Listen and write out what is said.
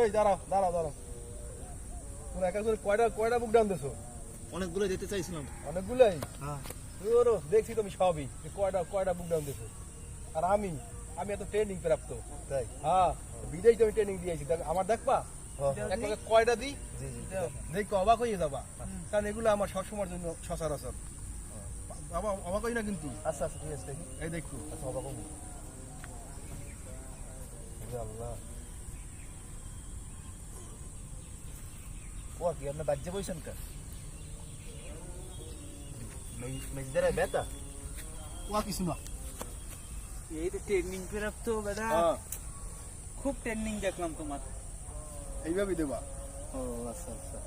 এই দাঁড়াও দাঁড়াও দাঁড়াও, তোমরা একা করে কয়টা কয়টা বুক ডাউন দিছো? অনেকগুলো যেতে চাইছিলাম। অনেকগুলাই? হ্যাঁ। ওরো দেখছি তুমি সবই, যে কয়টা কয়টা বুক ডাউন দিছো। আর আমি আমি এত ট্রেনিং প্রাপ্ত। তাই? হ্যাঁ, বিদেশ আমি ট্রেনিং দিয়েছি, আমার দেখবা একবারে কয়টা দিই দেখো অবাক হয়ে যাবা, কারণ এগুলো আমার সবসময়ের জন্য সচরাচর। বাবা অবাক হই না কিন্তু। আচ্ছা আচ্ছা ঠিক আছে, দেখি। এই দেখো। আচ্ছা বাবা কম। আল্লাহ, ও কি আপনি বাজ্যে বইছেন কা? মেজদারে বেতা ও কিছু না। এই তো ট্রেনিং প্রাপ্ত বেটা, খুব ট্রেনিং দেখলাম তোমার। এইভাবেই দেবা। ও আচ্ছা আচ্ছা।